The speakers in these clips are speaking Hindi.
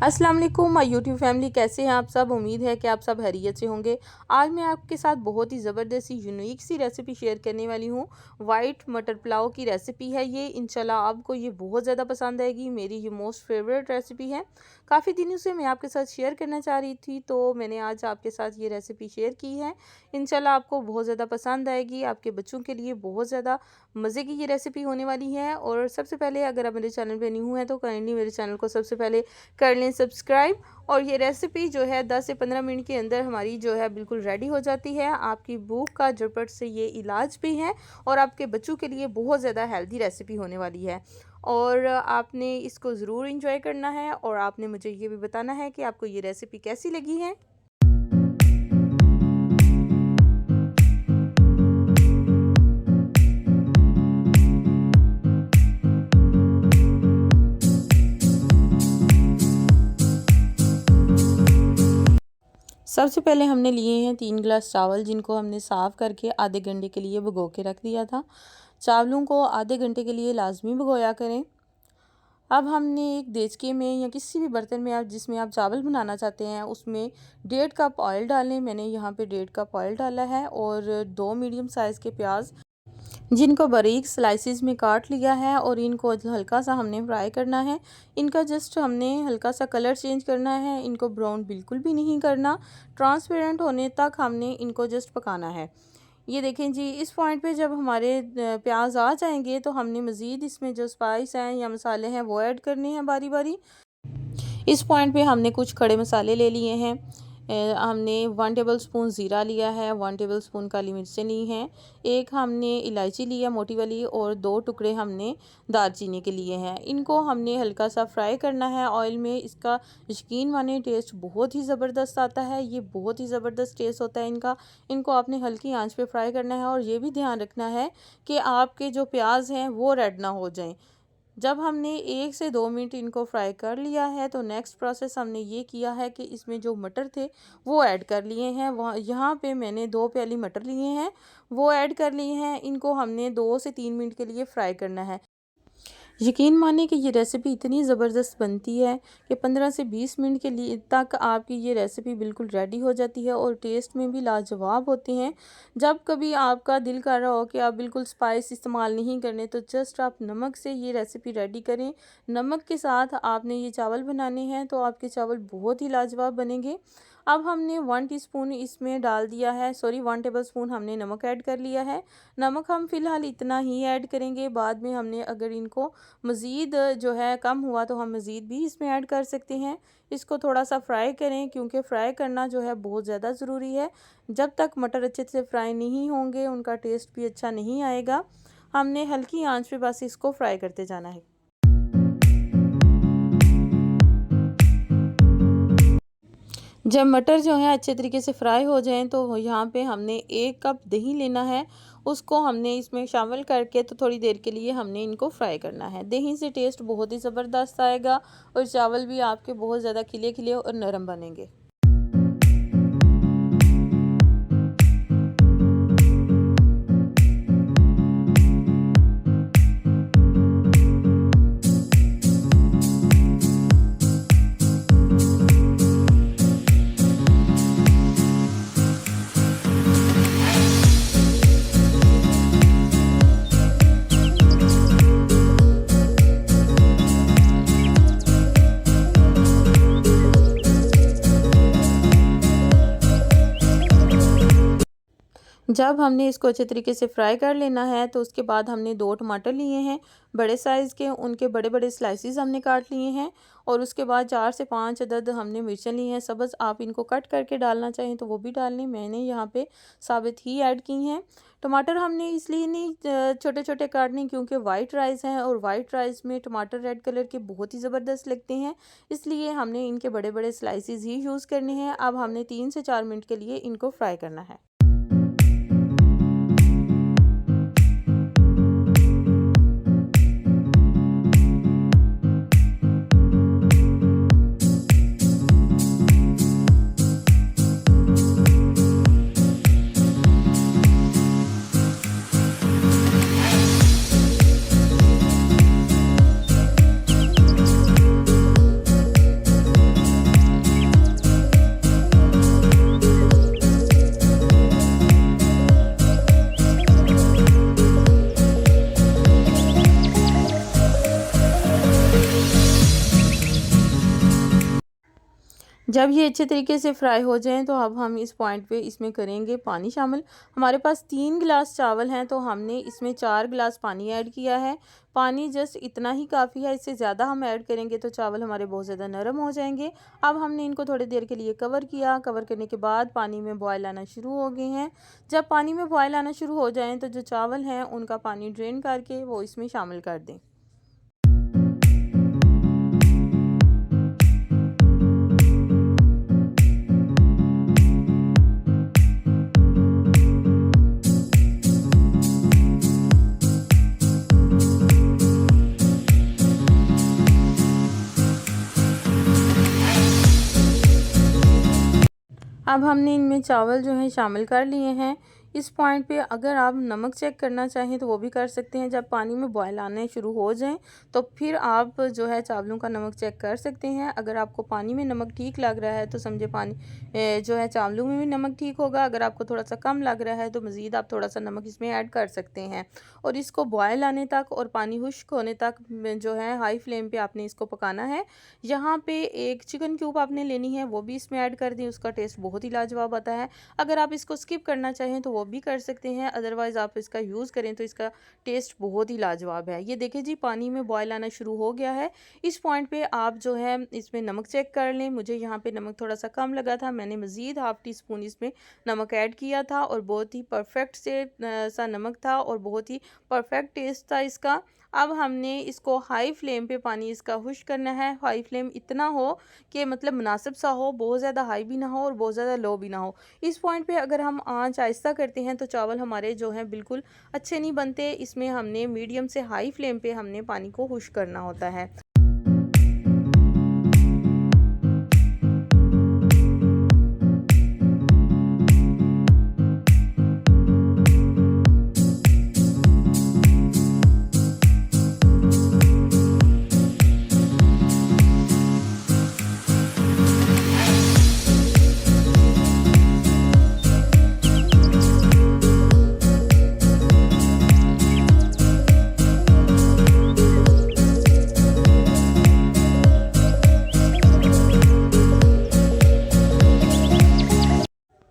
अस्सलाम वालेकुम माय यूट्यूब फैमिली, कैसे हैं आप सब। उम्मीद है कि आप सब खैरियत से होंगे। आज मैं आपके साथ बहुत ही ज़बरदस्त सी यूनिक सी रेसिपी शेयर करने वाली हूँ। वाइट मटर पुलाव की रेसिपी है ये। इंशाल्लाह आपको ये बहुत ज़्यादा पसंद आएगी। मेरी ये मोस्ट फेवरेट रेसिपी है। काफ़ी दिनों से मैं आपके साथ शेयर करना चाह रही थी, तो मैंने आज आपके साथ ये रेसिपी शेयर की है। इंशाल्लाह आपको बहुत ज़्यादा पसंद आएगी। आपके बच्चों के लिए बहुत ज़्यादा मज़े की ये रेसिपी होने वाली है। और सबसे पहले अगर आप मेरे चैनल पर न्यू हैं तो काइंडली मेरे चैनल को सबसे पहले कर लें सब्सक्राइब। और ये रेसिपी जो है 10 से 15 मिनट के अंदर हमारी जो है बिल्कुल रेडी हो जाती है। आपकी भूख का झटपट से ये इलाज भी है और आपके बच्चों के लिए बहुत ज़्यादा हेल्दी रेसिपी होने वाली है। और आपने इसको ज़रूर इंजॉय करना है और आपने मुझे ये भी बताना है कि आपको ये रेसिपी कैसी लगी है। सबसे पहले हमने लिए हैं 3 गिलास चावल, जिनको हमने साफ़ करके आधे घंटे के लिए भिगो के रख दिया था। चावलों को आधे घंटे के लिए लाजमी भिगोया करें। अब हमने एक देचके में या किसी भी बर्तन में आप जिसमें आप चावल बनाना चाहते हैं उसमें 1.5 कप ऑयल डालें। मैंने यहाँ पे 1.5 कप ऑयल डाला है और 2 मीडियम साइज़ के प्याज, जिनको बारीक स्लाइसिस में काट लिया है और इनको हल्का सा हमने फ्राई करना है। इनका जस्ट हमने हल्का सा कलर चेंज करना है। इनको ब्राउन बिल्कुल भी नहीं करना, ट्रांसपेरेंट होने तक हमने इनको जस्ट पकाना है। ये देखें जी, इस पॉइंट पे जब हमारे प्याज आ जाएंगे तो हमने मज़ीद इसमें जो स्पाइस हैं या मसाले हैं वो ऐड करने हैं बारी बारी। इस पॉइंट पे हमने कुछ खड़े मसाले ले लिए हैं। हमने 1 टेबल स्पून ज़ीरा लिया है, 1 टेबल स्पून काली मिर्चें ली हैं, एक हमने इलायची लिया मोटी वाली और 2 टुकड़े हमने दालचीनी के लिए हैं। इनको हमने हल्का सा फ्राई करना है ऑयल में। इसका यकीन माने टेस्ट बहुत ही ज़बरदस्त आता है। ये बहुत ही ज़बरदस्त टेस्ट होता है इनका। इनको आपने हल्की आंच पे फ्राई करना है और ये भी ध्यान रखना है कि आपके जो प्याज हैं वो रेड ना हो जाएं। जब हमने 1 से 2 मिनट इनको फ्राई कर लिया है तो नेक्स्ट प्रोसेस हमने ये किया है कि इसमें जो मटर थे वो ऐड कर लिए हैं। वहाँ यहाँ पे मैंने 2 प्याली मटर लिए हैं, वो ऐड कर लिए हैं। इनको हमने 2 से 3 मिनट के लिए फ्राई करना है। यकीन मानिए कि ये रेसिपी इतनी ज़बरदस्त बनती है कि 15 से 20 मिनट के लिए तक आपकी ये रेसिपी बिल्कुल रेडी हो जाती है और टेस्ट में भी लाजवाब होती हैं। जब कभी आपका दिल कर रहा हो कि आप बिल्कुल स्पाइस इस्तेमाल नहीं करने, तो जस्ट आप नमक से ये रेसिपी रेडी करें। नमक के साथ आपने ये चावल बनाने हैं तो आपके चावल बहुत ही लाजवाब बनेंगे। अब हमने 1 टीस्पून इसमें डाल दिया है, 1 टेबल स्पून हमने नमक ऐड कर लिया है। नमक हम फ़िलहाल इतना ही ऐड करेंगे, बाद में हमने अगर इनको मज़ीद जो है कम हुआ तो हम मज़ीद भी इसमें ऐड कर सकते हैं। इसको थोड़ा सा फ्राई करें, क्योंकि फ्राई करना जो है बहुत ज़्यादा ज़रूरी है। जब तक मटर अच्छे से फ्राई नहीं होंगे उनका टेस्ट भी अच्छा नहीं आएगा। हमने हल्की आंच पे बस इसको फ्राई करते जाना है। जब मटर जो है अच्छे तरीके से फ्राई हो जाएं तो यहाँ पे हमने 1 कप दही लेना है। उसको हमने इसमें शामिल करके तो थोड़ी देर के लिए हमने इनको फ्राई करना है। दही से टेस्ट बहुत ही ज़बरदस्त आएगा और चावल भी आपके बहुत ज़्यादा खिले खिले और नरम बनेंगे। जब हमने इसको अच्छे तरीके से फ्राई कर लेना है तो उसके बाद हमने 2 टमाटर लिए हैं बड़े साइज़ के, उनके बड़े बड़े स्लाइसिस हमने काट लिए हैं। और उसके बाद 4 से 5 अदद हमने मिर्चें ली हैं सब्ज़। आप इनको कट करके डालना चाहें तो वो भी डाल लें, मैंने यहाँ पे साबित ही ऐड की हैं। टमाटर हमने इसलिए नहीं छोटे छोटे काटने क्योंकि वाइट राइस है और वाइट राइस में टमाटर रेड कलर के बहुत ही ज़बरदस्त लगते हैं, इसलिए हमने इनके बड़े बड़े स्लाइसिस ही यूज़ करने हैं। अब हमने 3 से 4 मिनट के लिए इनको फ्राई करना है। जब ये अच्छे तरीके से फ्राई हो जाएं तो अब हम इस पॉइंट पे इसमें करेंगे पानी शामिल। हमारे पास 3 गिलास चावल हैं तो हमने इसमें 4 गिलास पानी ऐड किया है। पानी जस्ट इतना ही काफ़ी है, इससे ज़्यादा हम ऐड करेंगे तो चावल हमारे बहुत ज़्यादा नरम हो जाएंगे। अब हमने इनको थोड़ी देर के लिए कवर किया। कवर करने के बाद पानी में बॉयल आना शुरू हो गए हैं। जब पानी में बॉयल आना शुरू हो जाएँ तो जो चावल हैं उनका पानी ड्रेन करके वो इसमें शामिल कर दें। अब हमने इनमें चावल जो हैं शामिल कर लिए हैं। इस पॉइंट पे अगर आप नमक चेक करना चाहें तो वो भी कर सकते हैं। जब पानी में बॉयल आने शुरू हो जाएं तो फिर आप जो है चावलों का नमक चेक कर सकते हैं। अगर आपको पानी में नमक ठीक लग रहा है तो समझे पानी जो है चावलों में भी नमक ठीक होगा। अगर आपको थोड़ा सा कम लग रहा है तो मज़ीद आप थोड़ा सा नमक इसमें ऐड कर सकते हैं। और इसको बॉयल आने तक और पानी खुश्क होने तक जो है हाई फ्लेम पर आपने इसको पकाना है। यहाँ पर एक चिकन क्यूब आपने लेनी है, वो भी इसमें ऐड कर दें, उसका टेस्ट बहुत ही लाजवाब आता है। अगर आप इसको स्किप करना चाहें तो वो भी कर सकते हैं, अदरवाइज़ आप इसका यूज़ करें तो इसका टेस्ट बहुत ही लाजवाब है। ये देखिए जी पानी में बॉयल आना शुरू हो गया है। इस पॉइंट पे आप जो है इसमें नमक चेक कर लें। मुझे यहाँ पे नमक थोड़ा सा कम लगा था, मैंने मज़ीद हाफ़ टी स्पून इसमें नमक ऐड किया था और बहुत ही परफेक्ट सा नमक था और बहुत ही परफेक्ट टेस्ट था इसका। अब हमने इसको हाई फ्लेम पे पानी इसका खुश्क करना है। हाई फ्लेम इतना हो कि मतलब मुनासिब सा हो, बहुत ज़्यादा हाई भी ना हो और बहुत ज़्यादा लो भी ना हो। इस पॉइंट पे अगर हम आंच आहिस्ता करते हैं तो चावल हमारे जो हैं बिल्कुल अच्छे नहीं बनते। इसमें हमने मीडियम से हाई फ्लेम पे हमने पानी को खुश्क करना होता है।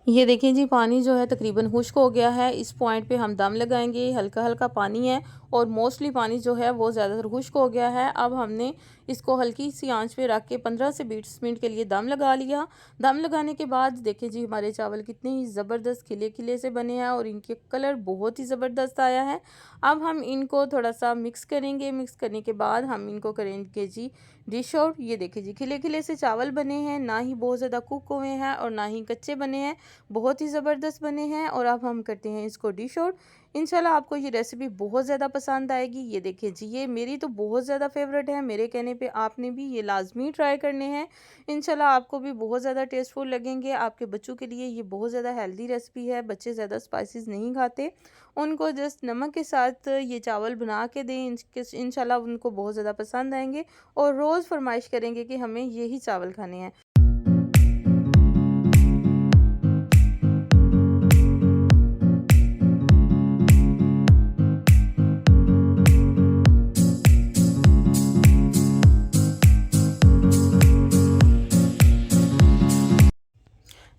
ये देखिए जी पानी जो है तकरीबन खुश्क हो गया है। इस पॉइंट पे हम दम लगाएंगे। हल्का हल्का पानी है और मोस्टली पानी जो है वो ज़्यादातर खुश्क हो गया है। अब हमने इसको हल्की सी आंच पे रख के 15 से 20 मिनट के लिए दम लगा लिया। दम लगाने के बाद देखिए जी हमारे चावल कितने ही ज़बरदस्त खिले खिले से बने हैं और इनके कलर बहुत ही ज़बरदस्त आया है। अब हम इनको थोड़ा सा मिक्स करेंगे। मिक्स करने के बाद हम इनको करेंगे जी डिश आउट। ये देखिए जी खिले खिले से चावल बने हैं, ना ही बहुत ज़्यादा कुक हुए हैं और ना ही कच्चे बने हैं, बहुत ही ज़बरदस्त बने हैं। और अब हम करते हैं इसको डिश आउट। इंशाल्लाह आपको ये रेसिपी बहुत ज़्यादा पसंद आएगी। ये देखिए जी ये मेरी तो बहुत ज़्यादा फेवरेट है, मेरे कहने पे आपने भी ये लाजमी ट्राई करने हैं। इंशाल्लाह आपको भी बहुत ज़्यादा टेस्टफुल लगेंगे। आपके बच्चों के लिए ये बहुत ज़्यादा हेल्दी रेसिपी है। बच्चे ज़्यादा स्पाइसेस नहीं खाते, उनको जस्ट नमक के साथ ये चावल बना के दें, इंशाल्लाह उनको बहुत ज़्यादा पसंद आएंगे और रोज़ फरमाइश करेंगे कि हमें यही चावल खाने हैं।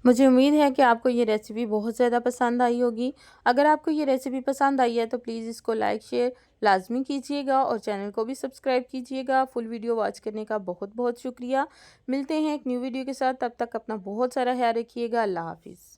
मुझे उम्मीद है कि आपको ये रेसिपी बहुत ज़्यादा पसंद आई होगी। अगर आपको ये रेसिपी पसंद आई है तो प्लीज़ इसको लाइक शेयर लाजमी कीजिएगा और चैनल को भी सब्सक्राइब कीजिएगा। फुल वीडियो वॉच करने का बहुत बहुत शुक्रिया। मिलते हैं एक न्यू वीडियो के साथ, तब तक अपना बहुत सारा ख्याल रखिएगा। अल्लाह हाफिज़।